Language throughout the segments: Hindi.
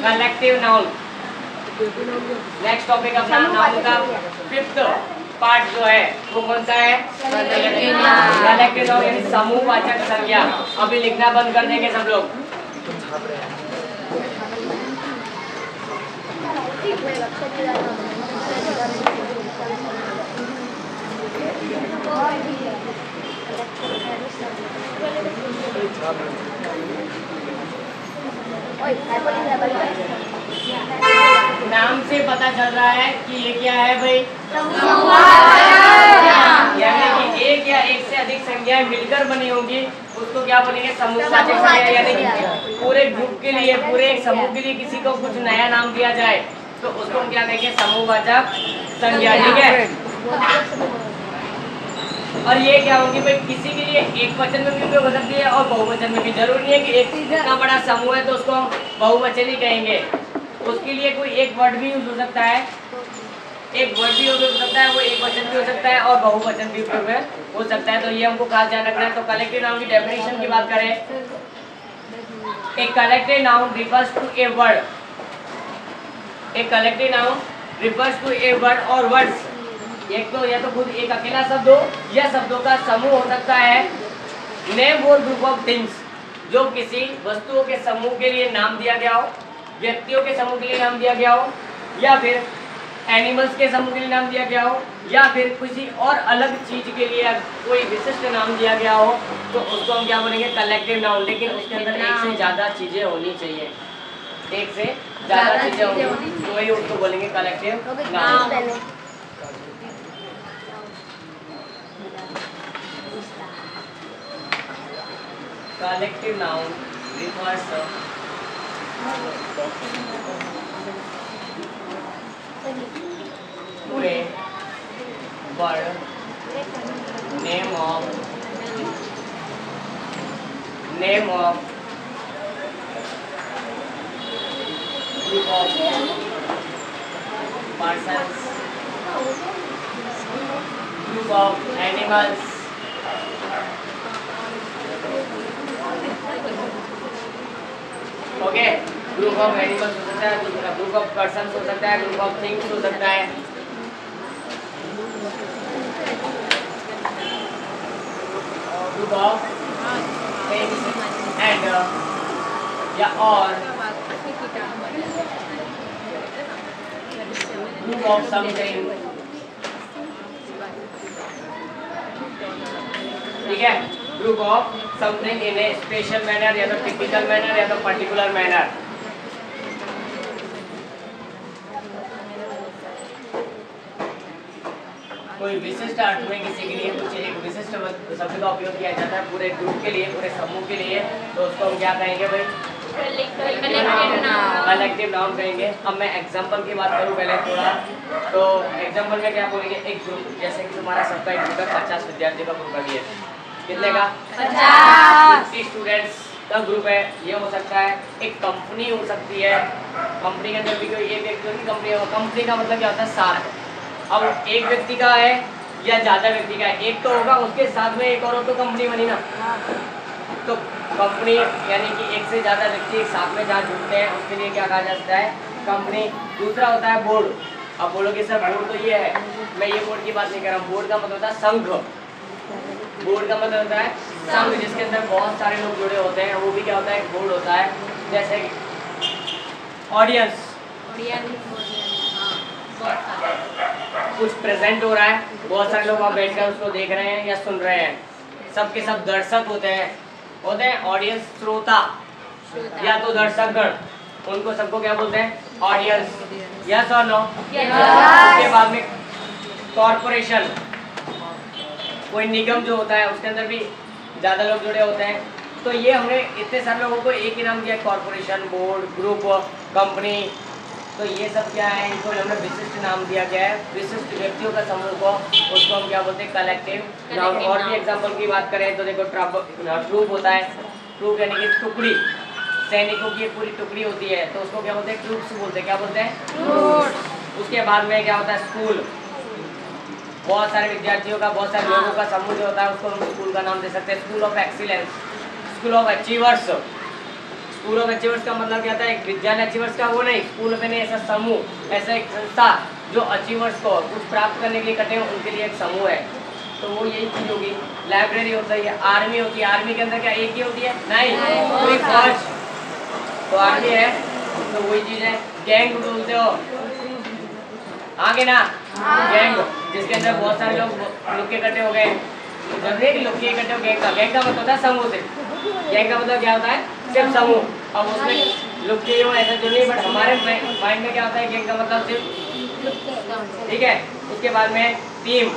Collective noun. नेक्स्ट टॉपिक अपना नाउन का फिफ्थ पार्ट जो है वो कौन सा है? कलेक्टिव नाउन यानी समूहवाचक संज्ञा। अभी लिखना बंद कर देंगे सब लोग। नाम से पता चल रहा है कि ये क्या है भाई? यानी कि एक या एक से अधिक संज्ञाएं मिलकर बनी होंगी, उसको क्या बोलेंगे? समूहवाचक संज्ञा। यानी कि पूरे ग्रुप के लिए, पूरे एक समूह के लिए किसी को कुछ नया नाम दिया जाए तो उसको हम क्या कहेंगे? समूहवाचक संज्ञा। ठीक है। और ये क्या होगी भाई? किसी के लिए एक वचन में भी उपयोग हो सकती है और बहुवचन में भी। जरूरी नहीं है कि एक इतना बड़ा समूह है तो उसको हम बहुवचन ही कहेंगे। उसके लिए कोई एक वर्ड भी यूज हो सकता है, एक वर्ड भी यूज हो सकता है, वो एक वचन भी हो सकता है और बहुवचन भी उपयोग हो सकता है। तो ये हमको खास ध्यान रखना है। तो कलेक्टिव नाउन की डेफिनेशन की बात करें, एक collective noun refers to a word. एक collective noun refers to a word और वर्ड्स। एक तो या तो खुद एक अकेला शब्द हो या शब्दों का समूह हो सकता है। नेम और ग्रुप ऑफ थिंग्स, जो किसी वस्तुओं के समूह के लिए नाम दिया गया हो, व्यक्तियों के समूह के लिए नाम दिया गया हो, या फिर एनिमल्स के समूह के लिए नाम दिया गया हो, या फिर किसी और अलग चीज के लिए कोई विशिष्ट नाम दिया गया हो, तो उसको हम क्या बोलेंगे? Collective noun. लेकिन उसके अंदर एक से ज्यादा चीजें होनी चाहिए, एक से ज्यादा चीजें होंगी तो वही उसको बोलेंगे collective noun. Collective noun refers to a word, name of group of persons, group of animals, okay. Group of animals हो सकता है, ग्रुप ऑफ पर्सन्स हो सकता है, ग्रुप ऑफ थिंग्स हो सकता है। ग्रुप ऑफ थिंग्स एंड या और ग्रुप ऑफ समथिंग। ठीक है। Group of something in A special manner, या तो टिपिकल मैनर या तो पर्टिकुलर मैनर। कोई विशिष्ट अर्थ में किसी के लिए कुछ एक विशिष्ट शब्द का उपयोग किया जाता है पूरे ग्रुप के लिए, पूरे समूह के लिए, तो उसको हम क्या कहेंगे भाई? कलेक्टिव नाउन कहेंगे। अब मैं एग्जांपल की बात करूं पहले थोड़ा, तो एग्जांपल में क्या बोलेंगे? एक ग्रुप, जैसे कि तुम्हारा सबका एक ग्रुप है, 50 विद्यार्थी का ग्रुप है। कितने का? 50 स्टूडेंट्स का ग्रुप है। ये हो सकता है एक कंपनी हो सकती है, कंपनी के अंदर भी कोई एक व्यक्ति की कंपनी हो। कंपनी का मतलब क्या होता है? साथ। अब एक व्यक्ति का है या ज्यादा व्यक्ति का है, एक तो होगा, उसके साथ में एक और हो तो कंपनी बनी ना। तो कंपनी यानी कि एक से ज्यादा व्यक्ति एक साथ में जहाँ जुड़ते हैं उसके लिए क्या कहा जाता है? कंपनी। दूसरा होता है बोर्ड। अब बोलोगे सर बोर्ड तो ये है, मैं ये बोर्ड की बात नहीं कर रहा हूँ। बोर्ड का मतलब होता है संघ। बोर्ड का मतलब होता है संघ, जिसके अंदर बहुत सारे लोग जुड़े होते हैं, वो भी क्या होता है? एक बोर्ड होता है। जैसे ऑडियंस, कुछ प्रेजेंट हो रहा है, बहुत सारे लोग वहाँ बैठकर उसको देख रहे हैं या सुन रहे हैं, सबके सब दर्शक होते हैं ऑडियंस, श्रोता या तो दर्शक गण, उनको सबको क्या बोलते हैं? ऑडियंस। यस और नो? उसके बाद में कॉर्पोरेशन, कोई निगम जो होता है उसके अंदर भी ज़्यादा लोग जुड़े होते हैं। तो ये हमने इतने सारे लोगों को एक ही नाम दिया, कॉर्पोरेशन, बोर्ड, ग्रुप, कंपनी। तो ये सब क्या है? इनको हमने विशिष्ट नाम दिया गया है, विशिष्ट व्यक्तियों का समूह को, उसको हम क्या बोलते हैं? Collective noun. और भी एग्जांपल की बात करें तो देखो ट्रूप होता है। ट्रूप यानी कि टुकड़ी, सैनिकों की एक पूरी टुकड़ी होती है, तो उसको क्या बोलते हैं? ट्रूप्स बोलते हैं। क्या बोलते हैं? उसके बाद में क्या होता है? स्कूल, बहुत सारे विद्यार्थियों का, बहुत सारे लोगों का समूह जो होता है उसको हम स्कूल का नाम दे सकते हैं। School of excellence, school of achievers, school of achievers का मतलब क्या था, एक विद्यालय अचीवर्स का वो नहीं, स्कूल में नहीं, ऐसा समूह, ऐसा एक संस्था जो अचीवर्स को कुछ प्राप्त करने के लिए इकट्ठे हैं, उनके लिए एक समूह है। तो वो यही चीज होगी। लाइब्रेरी होता है, आर्मी होती है, आर्मी के अंदर क्या एक ही होती है? नहीं, पूरी फौज। तो आर्मी है, तो वही चीज है। गैंग बोलते हो आगे ना, गैंग जिसके अंदर बहुत सारे लोग के इकट्ठे हो गए, जरूरी है लोग के इकट्ठे हो। गैंग का मतलब होता है समूह से। गैंग का मतलब क्या होता है? सिर्फ समूह। अब उसमें लोग के हो ऐसा जो नहीं, बट हमारे माइंड में क्या होता है? गैंग का मतलब सिर्फ, ठीक है। उसके बाद में टीम,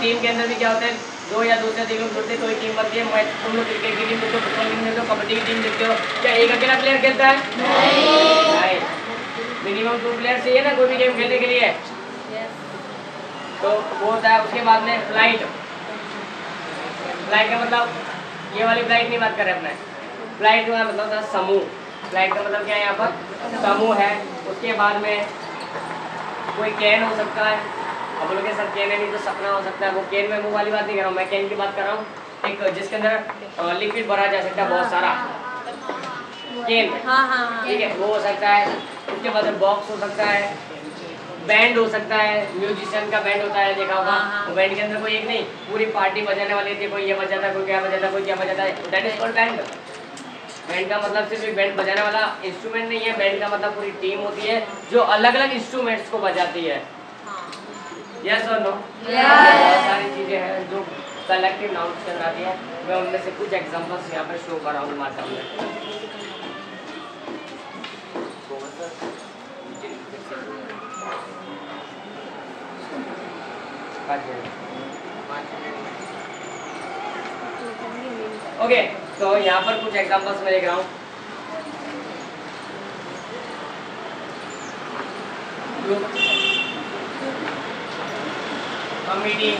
टीम के अंदर भी क्या होता है? दो या दो से अधिक लोग जुड़ते तो एक टीम बनती है। तुम लोग क्रिकेट की टीम देखते हो, फुटबॉल की टीम देखते हो, कबड्डी की टीम देखते हो, क्या एक अकेला प्लेयर खेलता है? नहीं, मिनिमम 2 प्लेयर चाहिए ना कोई भी गेम खेलने के लिए। तो वो होता है। उसके बाद में फ्लाइट, फ्लाइट का मतलब ये वाली फ्लाइट नहीं बात कर रहे अपने, फ्लाइट का मतलब होता है समूह। फ्लाइट का मतलब क्या है? यहाँ पर समूह है। उसके बाद में कोई कैन हो सकता है, अब लोग सर कैन है नहीं तो सपना हो सकता है। वो कैन में मुँह वाली बात नहीं कर रहा हूँ, मैं कैन की बात कर रहा हूँ, एक जिसके अंदर लिक्विड भरा जा सकता है बहुत सारा, कैन, ठीक है, वो हो सकता है। उसके बाद बॉक्स हो सकता है, बैंड हो सकता है, म्यूजिशियन का बैंड होता है, देखा होगा। वो बैंड के अंदर कोई एक नहीं, पूरी पार्टी बजाने वाली थी, कोई ये बजाता, कोई क्या बजाता, कोई क्या बजाता है, that is called band. Band का मतलब सिर्फ एक बैंड बजाने वाला इंस्ट्रूमेंट नहीं है, बैंड का मतलब पूरी टीम होती है जो अलग अलग इंस्ट्रूमेंट्स को बजाती है। यस और नो? बहुत सारी चीजें हैं जो कलेक्टिव नाउन्स के अंदर आती है। मैं उनमें से कुछ एग्जांपल्स यहाँ पर शो कर रहा हूँ तुम्हारे सामने। ओके, तो यहाँ पर कुछ एग्जांपल्स मैं लिख रहा हूँ। कमेटी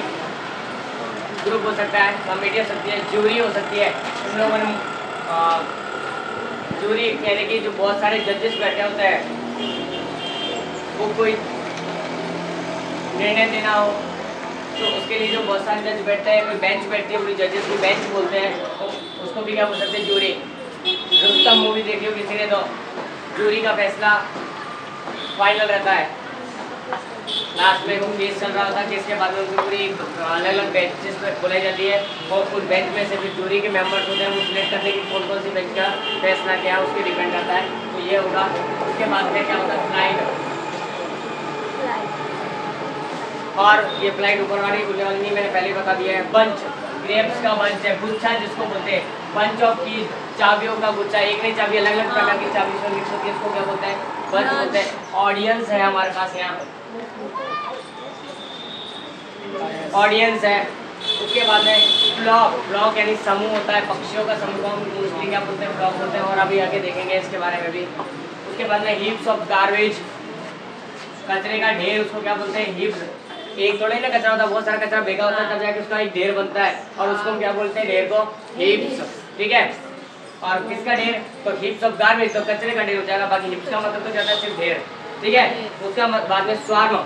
ग्रुप हो सकता है, कमेटी हो सकती है, जूरी हो सकती है। उन लोगों ने जूरी यानी कि जो बहुत सारे जजेस बैठे होते हैं, वो कोई निर्णय देना हो तो उसके लिए जो बहुत सारे जज बैठते हैं, कोई बेंच बैठती है, पूरी जजेस की बेंच बोलते हैं, तो उसको भी क्या बोल सकते हैं? जूरी। रुस्तम मूवी देखी हो किसी ने तो जूरी का फैसला फाइनल रहता है। लास्ट में कोई केस चल रहा होता है, केस के बाद में उनकी पूरी अलग अलग बेंचेस पर बुलाई जाती है और उस बेंच में से फिर जूरी के मेंबर्स होते हैं, वो सिलेक्ट करने की कौन कौन सी बेंच का फैसला क्या है उसके डिपेंड करता है। तो ये होगा। उसके बाद में क्या होता है? फ्लाइट। और ये फ्लाइट ऊपर वाली गुल्ले वाली नहीं, मैंने पहले ही बता दिया है। बंच, ग्रेप्स का बंच है, गुच्छा जिसको बोलते हैं, बंच ऑफ कीज, चाबियों का गुच्छा, एक नहीं चाबी, अलग अलग प्रकार की चाबी से मिक्स होती है, इसको क्या बोलते हैं? बंच बोलते हैं। ऑडियंस है हमारे पास यहाँ, ऑडियंस है। उसके बाद में फ्लॉक, फ्लॉक यानी समूह होता है, पक्षियों का समूह को मोस्टली क्या बोलते हैं? फ्लॉक बोलते हैं, और अभी आगे देखेंगे इसके बारे में भी। उसके बाद में हीप्स ऑफ गार्बेज, कचरे का ढेर, उसको क्या बोलते हैं? हीप्स। एक थोड़ा ही ना कचरा होता है, बहुत सारा कचरा भेगा होता है, तब जाके उसका एक ढेर बनता है, और उसको हम क्या बोलते हैं? ढेर को हीप्स, ठीक है। और किसका ढेर? तो हीप्स ऑफ गार्बेज, तो कचरे का ढेर हो जाएगा, बाकी हीप्स का मतलब तो जाता है सिर्फ ढेर, ठीक है। उसका बाद में स्वार्म,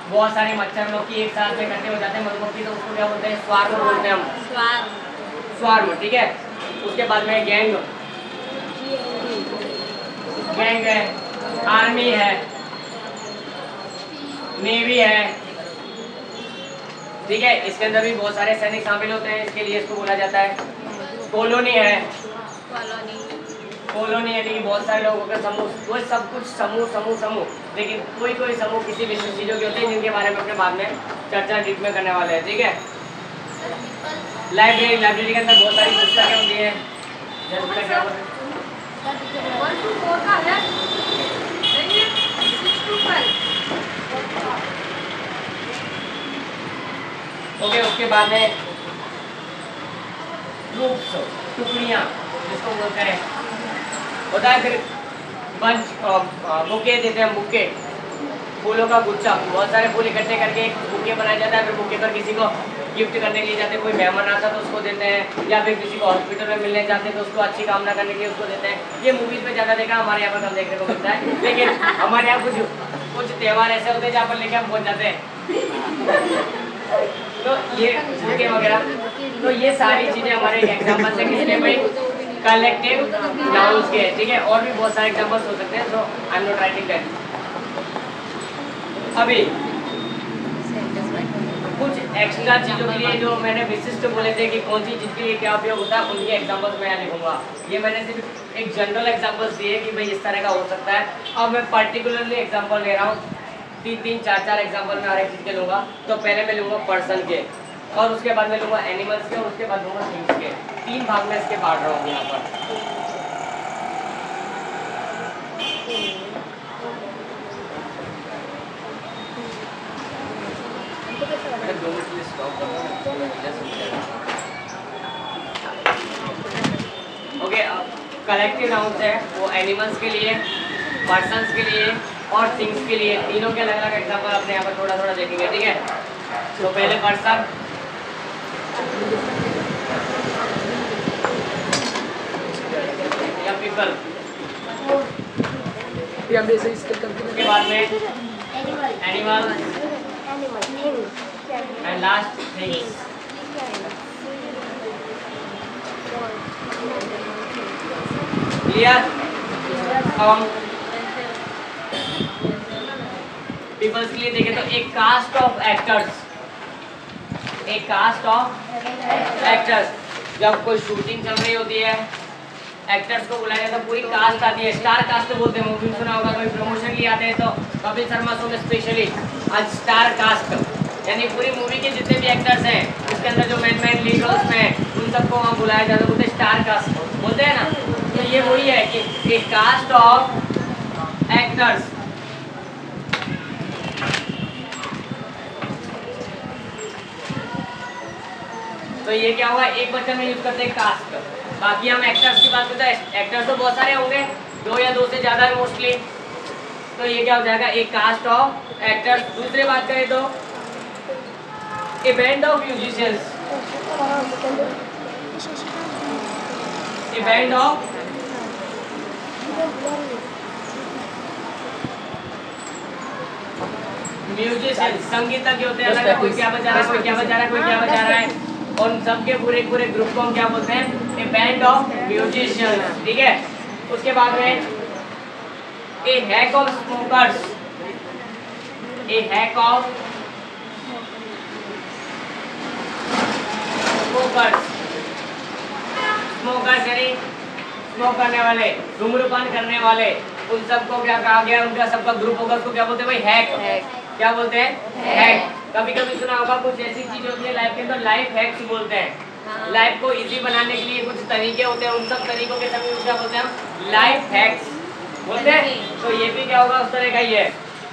बहुत सारे मच्छर लोग की एक साथ में इकट्ठे हो जाते हैं, मधुमक्खी, तो उसको क्या बोलते हैं? स्वार्म बोलते हैं हम, स्वार्म, ठीक है। उसके बाद में गैंग, गैंग है, आर्मी है, नेवी है, ठीक है। इसके अंदर भी बहुत सारे सैनिक शामिल होते हैं, इसके लिए इसको बोला जाता है कॉलोनी है। कॉलोनी यानी कि बहुत सारे लोगों का समूह, वो सब कुछ समूह समूह समूह, लेकिन कोई कोई समूह किसी विशेष चीज़ों के होते हैं जिनके बारे में अपने बाद में चर्चा डीप में करने वाले हैं, ठीक है। लाइब्रेरी, लाइब्रेरी के अंदर बहुत सारी पुस्तकें होती हैं, जैसे क्या बोलते हैं? ओके, उसके बाद में ग्रुप्स, टुकड़ियाँ जिसको बोलते हैं, होता है। फिर बंच, बुके देते हैं, बुके, फूलों का गुच्छा, बहुत सारे फूल इकट्ठे करके एक बुके बनाया जाता है, फिर बुके पर किसी को गिफ्ट करने के लिए जाते हैं, कोई मेहमान आता है तो उसको देते हैं, या फिर किसी को हॉस्पिटल में मिलने जाते हैं तो उसको अच्छी कामना करने के लिए उसको देते हैं। ये मूवीज में ज़्यादा देखा, हमारे यहाँ पर कम देखने को मिलता है, लेकिन हमारे यहाँ कुछ त्यौहार ऐसे होते हैं जहाँ पर लेके हम पहुँच जाते हैं, तो ये बुके वगैरह। तो ये सारी चीज़ें हमारे एग्जाम्पल से किसने भाई कलेक्टिव नाउन्स के, ठीक है। और भी बहुत सारे एग्जांपल्स हो सकते हैं, so I am not writing that. अभी कुछ एक्स्ट्रा चीज़ों के लिए जो मैंने विशिष्ट बोले थे कि कौन सी चीज़ के लिए क्या उपयोग होता है, उनके एग्जांपल्स मैं यहाँ लिखूंगा। ये मैंने सिर्फ एक जनरल एग्जांपल्स दिए कि भाई इस तरह का हो सकता है। अब मैं पर्टिकुलरली एग्जांपल ले रहा हूँ, 3-3, 4-4 एग्जांपल मैं हर एक चीज़ के लूँगा। तो पहले मैं लूँगा पर्सन के, और उसके बाद मैं लूँगा एनिमल्स के, और उसके बाद लूँगा थिंग्स के। 3 भाग में इसके बांट रहा हूँ यहाँ पर। ओके, कलेक्टिव नाउन्स है वो एनिमल्स के लिए, पर्सन्स के लिए और थिंग्स के लिए। तीनों के अलग अलग एग्जांपल अपने यहाँ पर थोड़ा थोड़ा देखेंगे, ठीक है। तो पहले पर्सन, या पीपल, उसके बाद में animal and last things. Clear? अब हम पीपल्स के लिए देखें तो एक कास्ट ऑफ एक्टर्स, एक कास्ट ऑफ एक्टर्स। जब कोई शूटिंग चल रही होती है, एक्टर्स को बुलाया जाता है, पूरी कास्ट आती है, स्टार कास्ट बोलते हैं। मूवी सुना होगा, कोई प्रमोशन के लिए आते हैं तो कपिल शर्मा शो में स्पेशली आज स्टार कास्ट, यानी पूरी मूवी के जितने भी एक्टर्स हैं उसके अंदर जो मेन लीड रोल्स में हैं उन सबको वहाँ बुलाया जाता है, बोलते स्टार कास्ट बोलते हैं ना। तो ये वही है कि एक कास्ट ऑफ एक्टर्स। तो ये क्या हुआ, एक वचन में यूज करते हैं कास्ट। बाकी हम एक्टर्स की बात करते हैं, एक्टर्स तो बहुत सारे होंगे, 2 या 2 से ज़्यादा है मोस्टली। तो ये क्या हो जाएगा, एक कास्ट ऑफ एक्टर्स। दूसरी बात करें तो A band of musicians, A band of musicians, संगीतज्ञ होते हैं अलग, कोई क्या बजा रहा है, कोई क्या बजा रहा है, कोई क्या बजा रहा है, और उन सबके पूरे पूरे ग्रुप को हम क्या बोलते हैं, ए बैंड ऑफ म्यूजिशियंस, ठीक है। उसके बाद में a hack of smokers, a hack of smokers, smokers यानी स्मोक करने वाले, धूम्रपान करने वाले, उन सबको क्या कहा गया, उनका सबका ग्रुप होगा, उसको क्या बोलते हैं भाई, हैक। क्या बोलते हैं, हैक। कभी कभी सुना होगा कुछ ऐसी चीज होती है लाइफ के अंदर, लाइफ हैक्स बोलते हैं। लाइफ को इजी बनाने के लिए कुछ तरीके होते हैं, उन सब तरीकों के सभी क्या बोलते हैं हम, लाइफ हैक्स बोलते हैं। तो ये भी क्या होगा, उस तरह का ही है,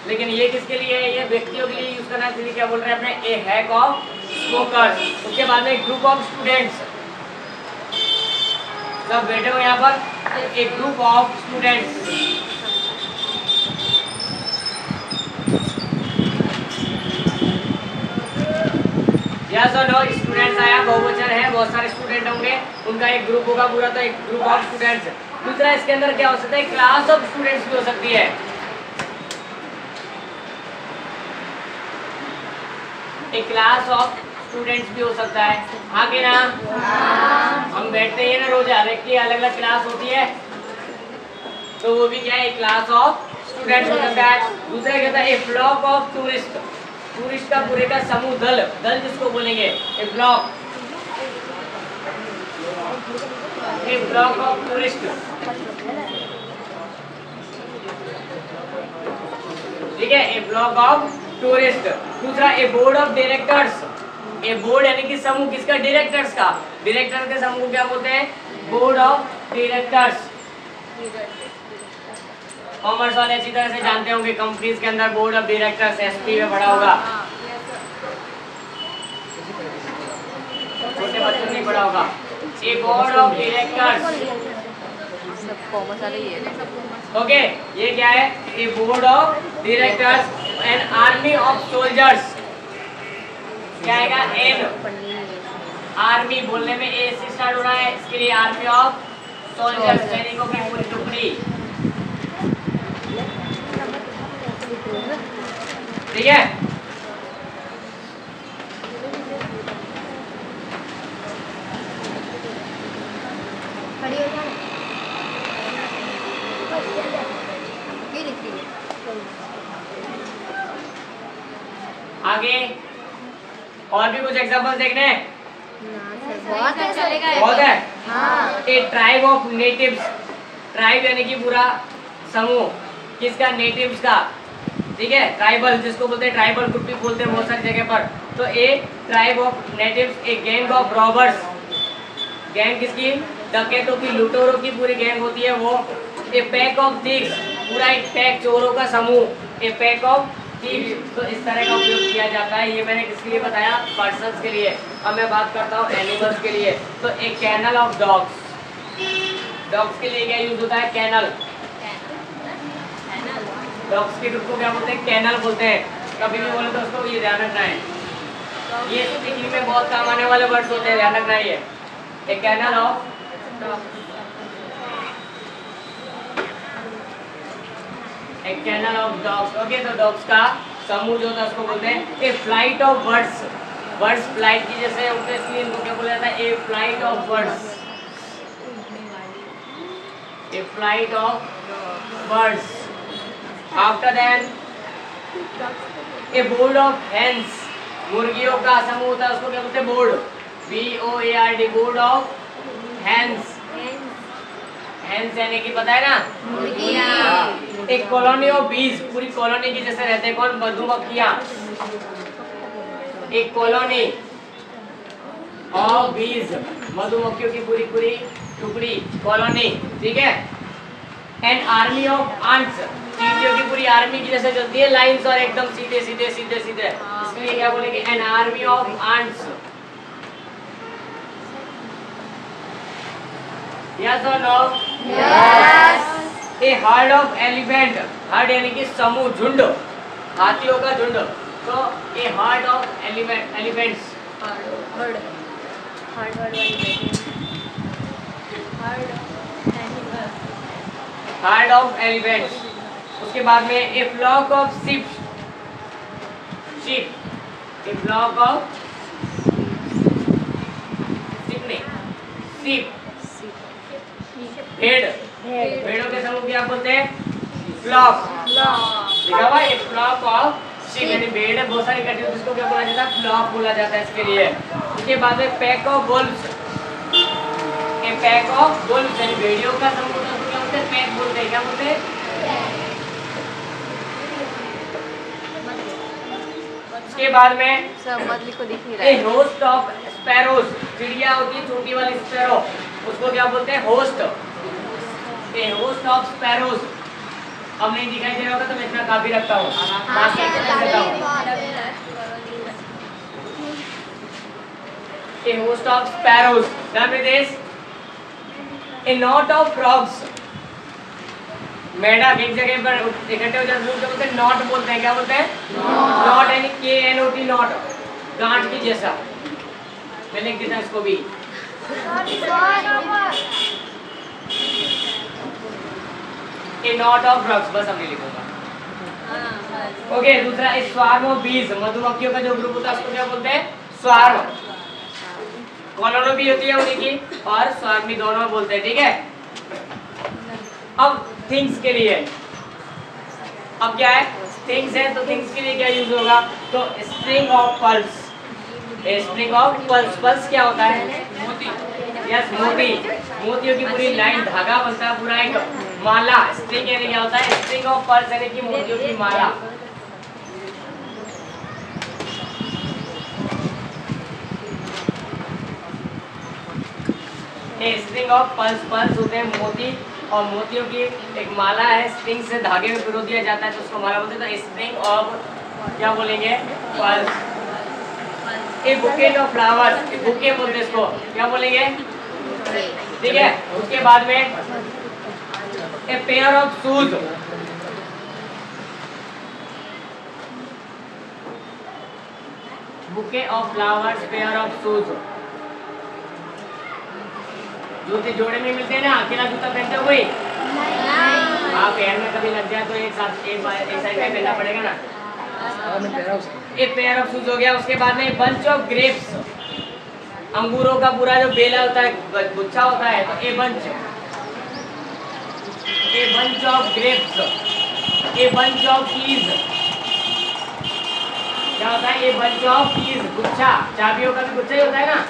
लेकिन ये किसके लिए है, ये व्यक्तियों के लिए यूज करना है, क्या बोल रहे हैं अपने, ए हैक ऑफ स्मोकर्स। उसके बाद में ग्रुप ऑफ स्टूडेंट्स, सब बैठे हो यहाँ पर, एक ग्रुप ऑफ स्टूडेंट्स। यस और नो, स्टूडेंट्स आया, बहुवचन है, बहुत सारे स्टूडेंट होंगे, उनका एक ग्रुप होगा पूरा, तो एक ग्रुप ऑफ स्टूडेंट्स। दूसरा इसके अंदर क्या हो सकता है, क्लास ऑफ स्टूडेंट्स भी हो सकती है। एक क्लास ऑफ स्टूडेंट्स भी हो सकता है, आगे ना हम बैठते हैं ना रोज, हर एक की अलग अलग क्लास होती है, तो वो भी क्या है, एक क्लास ऑफ स्टूडेंट्स हो सकता है। दूसरा क्या था, a flock of tourist, tourist का पूरे का समूह, दल, दल जिसको बोलेंगे, a flock, a flock of tourist, ठीक है, ए फ्लॉक ऑफ टूरिस्ट। दूसरा a board of directors, a board यानी कि समूह, किसका, डायरेक्टर्स का, डायरेक्टर के समूह क्या बोलते हैं, बोर्ड ऑफ डायरेक्टर्स। कॉमर्स वाले अच्छी तरह से जानते होंगे, कंपनीज के अंदर बोर्ड ऑफ डायरेक्टर्स एसपी में पढ़ा होगा, छोटे बच्चों ने पढ़ा होगा। A board of directors, okay, ये क्या है, a board of directors. An army of soldiers, क्या आएगा, एन, आर्मी बोलने में ए से स्टार्ट हो रहा है, इसके लिए आर्मी ऑफ सोल्जर्स, सैनिकों की पूरी टुकड़ी, ठीक है। आगे और भी कुछ एग्जांपल देखने हैं? बहुत है, चलेगा। बहुत है। हाँ। ए ट्राइब ऑफ नेटिव्स, ट्राइब यानी कि पूरा समूह, किसका? नेटिव्स का, ठीक है। ट्राइबल जिसको बोलते हैं, ट्राइबल ग्रुप भी बोलते हैं बहुत सारी जगह पर। तो a tribe of natives, a gang of robbers, gang किसकी? डकैतों की, लुटेरों की पूरी गैंग होती है वो। ए पैक ऑफ थीव्स, पूरा एक पैक, चोरों का समूह। ए पैक ऑफ थीव्स, तो इस तरह का उपयोग किया जाता है। ये मैंने किसके लिए बताया? पर्सन्स के लिए। अब मैं बात करता हूँ एनिमल्स के लिए। तो एक कैनल ऑफ डॉग्स, डॉग्स के लिए क्या यूज होता है? कैनल। डॉग्स के ग्रुप को क्या बोलते हैं? कैनल बोलते हैं। कभी भी बोले तो उसको ये ध्यान रखना है, ये स्पीकिंग में बहुत काम आने वाले वर्ड्स होते हैं, ध्यान रखना है। ये एक कैनल ऑफ एक कैनल ऑफ डॉग्स। ओके, तो डॉग्स का समूह जो होता है उसको बोलते हैं a flight of birds. Birds flight की जैसे उड़ते हैं, इसलिए इनको क्या बोला जाता है? A flight of birds, a flight of birds. After then a board of hens, मुर्गियों का समूह होता है उसको क्या बोलते हैं? Board, BOARD, board of hens. Hens यानी कि पता है ना? मुर्गियाँ। एक कॉलोनी ऑफ बीज, पूरी कॉलोनी की जैसे रहते हैं कौन? मधुमक्खियाँ। एक कॉलोनी ऑफ बीज, मधुमक्खियों की पूरी पूरी टुकड़ी, कॉलोनी, ठीक है। एन आर्मी ऑफ आंट्स, चींटियों की पूरी आर्मी की जैसे चलती है लाइंस और एकदम सीधे सीधे सीधे सीधे, इसलिए क्या बोलेंगे? An army of ants. Yes और no? Yes. A herd of elephant, herd यानी कि समूह, झुंड, हाथियों का झुंड। तो a herd of elephants, herd of elephants. उसके बाद में a flock of sheep, sheep, a flock of sheep नहीं, शीप, भेड़, भेड़ों के समूह क्या बोलते हैं? फ्लॉक। लिखा हुआ है फ्लॉक ऑफ शीप, यानी भेड़ बहुत सारी इकट्ठी होती है, इसको क्या बोला जाता है? फ्लॉक बोला जाता है इसके लिए। उसके बाद में pack of Wolves, A pack of Wolves यानी भेड़ियों का समूह होता है, उसको क्या बोलते हैं? पैक बोलते हैं। क्या बोलते हैं? उसके बाद में को दिख नहीं रहा ए है। होस्ट ऑफ स्पैरोज, चिड़िया होती है छोटी वाली स्पैरो, उसको क्या बोलते हैं? Host. A host of sparrows. अब नहीं दिखाई दे रहा होगा तो मैं इतना काफी रखता हूँ, बाकी एक्सप्लेन देता हूँ। ए होस्ट ऑफ स्पैरोज, ध्यान में देश। ए नॉट ऑफ फ्रॉग्स, मेढक एक जगह पर इकट्ठे हो जाते हैं, क्या बोलते हैं? नॉट बोलते हैं। क्या बोलते हैं? नॉट यानी KNOT, नॉट, गांठ की जैसा। मैं लिख देता इसको भी। ए नॉट ऑफ फ्रॉग्स, बस अब नहीं लिखूंगा। ओके, दूसरा ए स्वार्म ऑफ बीज, मधुमक्खियों का जो ग्रुप होता है उसको क्या बोलते हैं? स्वार्म। कॉलोनी भी होती है उन्हीं की, और स्वार्म भी, दोनों बोलते हैं, ठीक है। अब थिंग्स के लिए, अब क्या है? थिंग्स है, तो थिंग्स के लिए क्या यूज होगा? तो spring of pulse, spring of pulse. Pulse क्या होता है? मोती। यस, मोती, मोतियों की पूरी लाइन, धागा बनता है पूरा एक माला। स्प्रिंग यानी क्या होता है? स्प्रिंग ऑफ पल्स यानी कि मोतियों की माला। स्प्रिंग ऑफ पल्स, पल्स होते हैं मोती, और मोतियों की एक माला है, स्प्रिंग से धागे में पिरो दिया जाता है तो उसको माला बोलते हैं। तो स्प्रिंग ऑफ क्या बोलेंगे? Pulse. A bouquet of flowers, bouquet बोलते हैं इसको, क्या बोलेंगे? ठीक है। उसके बाद में a pair of shoes, bouquet of flowers, pair of shoes. जूते जोड़े में मिलते हैं ना, अकेला जूता पहनते हो कोई? हाँ, पैर में कभी लग जाए तो एक साथ एक साइड में पहनना पड़ेगा ना। एक पेयर ऑफ शूज हो गया। उसके बाद में बंच ऑफ ग्रेप्स, अंगूरों का पूरा जो बेला होता है, गुच्छा होता है, तो a bunch. A bunch of grapes, a bunch of keys. क्या होता है? ए बंच ऑफ कीज, गुच्छा, चाबियों का भी गुच्छा ही होता है ना।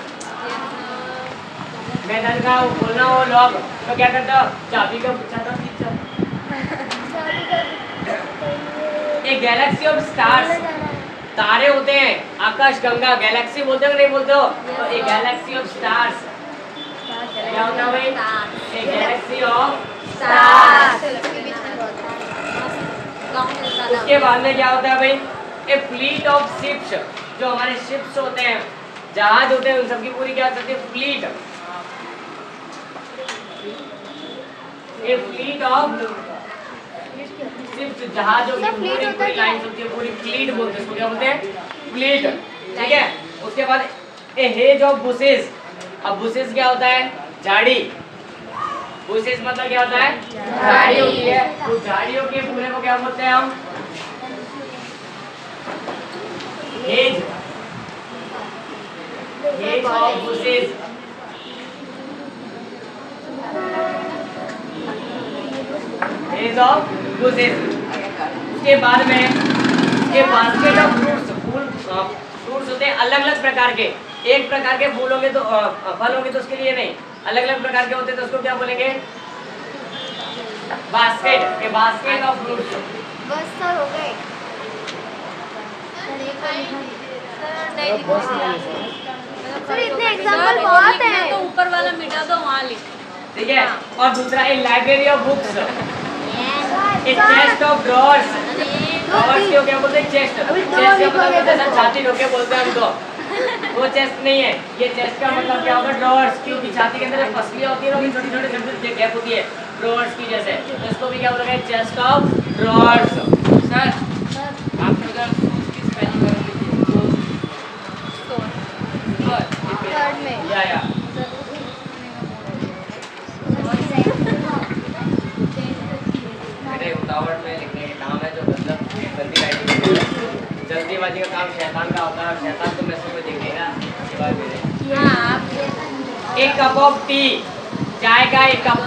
मैदान का खोलना हो लॉक तो क्या करता हो? चाबी का गुच्छा था पीछे। ए गैलेक्सी ऑफ स्टार्स, तारे होते हैं, आकाश गंगा, गैलेक्सी बोलते हो नहीं बोलते हो? तो ए गैलेक्सी ऑफ स्टार्स क्या होता है भाई? ए गैलेक्सी ऑफ स्टार्स। उसके बाद में क्या होता है भाई? ए फ्लीट ऑफ शिप्स, जो हमारे शिप्स होते हैं, जहाज होते हैं, उन सबकी पूरी क्या होती है? Fleet. A fleet of ships, जहाजों की पूरी लाइन होती है, पूरी फ्लीट बोलते हैं इसको। क्या बोलते हैं? फ्लीट। ठीक है। उसके बाद ए हेज ऑफ बुशेस। अब बुशेस क्या होता है? झाड़ी। बुशेस मतलब क्या होता है? झाड़ी होती है। तो झाड़ियों के पूरे को क्या बोलते हैं हम? Hedge. Hedge of bushes. Hedge of bushes. उसके बाद में ये बास्केट ऑफ फ्रूट्स, फ्रूट्स होते हैं अलग अलग प्रकार के। एक प्रकार के फूल होंगे तो फल होंगे तो उसके लिए नहीं, अलग अलग प्रकार के होते हैं तो उसको क्या बोलेंगे? बास्केट। के बास्केट ऑफ फ्रूट्स। बस सर हो गए। सर इतने एग्जांपल बहुत हैं। तो ऊपर वाला मिटा दो, वहाँ लिख। ठीक है। और दूसरा a library of books, a chest of drawers. Drawers को क्या बोलते हैं? चेस्ट। चेस्ट का मतलब जैसा छाती ढोके बोलते हैं हम तो, वो चेस्ट नहीं है। ये चेस्ट का मतलब क्या होगा? ड्रॉर्स। क्योंकि छाती के अंदर पसलियां होती है, छोटी छोटी गैप होती है ड्रॉर्स की जैसे, तो इसको भी क्या बोलेंगे? Chest of drawers. सर आपने उधर किस स्पेलिंग कर थर्ड में या मेरे उतावट में लिखने के काम है, जो गंदी राइटिंग है। जल्दीबाजी का काम शैतान का होता है, और शैतान तो मैसेज में दिखेगा सिवाय मेरे। एक कप ऑफ टी, चाय का एक कप,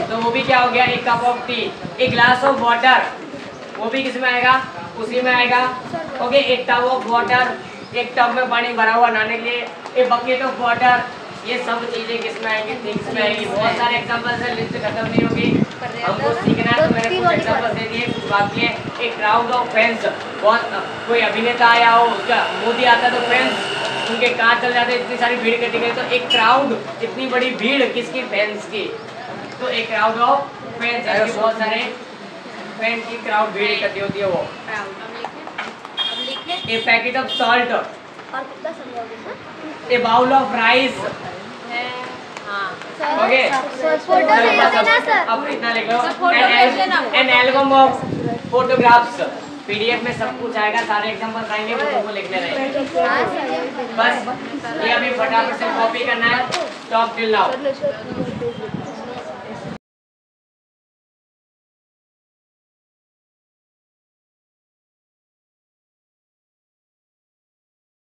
तो वो भी क्या हो गया? एक कप ऑफ टी। एक ग्लास ऑफ वाटर, वो भी किस में आएगा? उसी में आएगा। ओके। एक टब ऑफ वाटर, एक टब में पानी भरा हुआ नहाने के लिए। एक बकेट ऑफ वाटर, ये सब चीजें किस में आएंगी? थिंग्स में आएंगी। बहुत सारे एग्जांपल्स हैं, लिस्ट खत्म नहीं होगी, हमको सीखना है। तो मैंने कुछ एग्जांपल्स दे दिए, कुछ बाकी है। एक क्राउड ऑफ फैंस, बहुत कोई अभिनेता आया हो, उसका मोदी आता है तो फैंस उनके कार चल जाते हैं, इतनी सारी भीड़ इकट्ठी गई। तो एक क्राउड, इतनी बड़ी भीड़ किसकी? फैंस की। तो एक क्राउड ऑफ फैंस, बहुत सारे फैंस की क्राउड भीड़ इकट्ठी होती है वो। ए पैकेट ऑफ सॉल्ट, और कितना समझाओगे sir? A bowl of rice. Okay. Photo ले लेना सर। अब इतना लिख लो। An album of photographs. PDF में सब कुछ आएगा, सारे एग्जांपल्स आएंगे, वो को लिखने रहेंगे। बस ये अभी फटाफट से कॉपी करना है। Stop till now.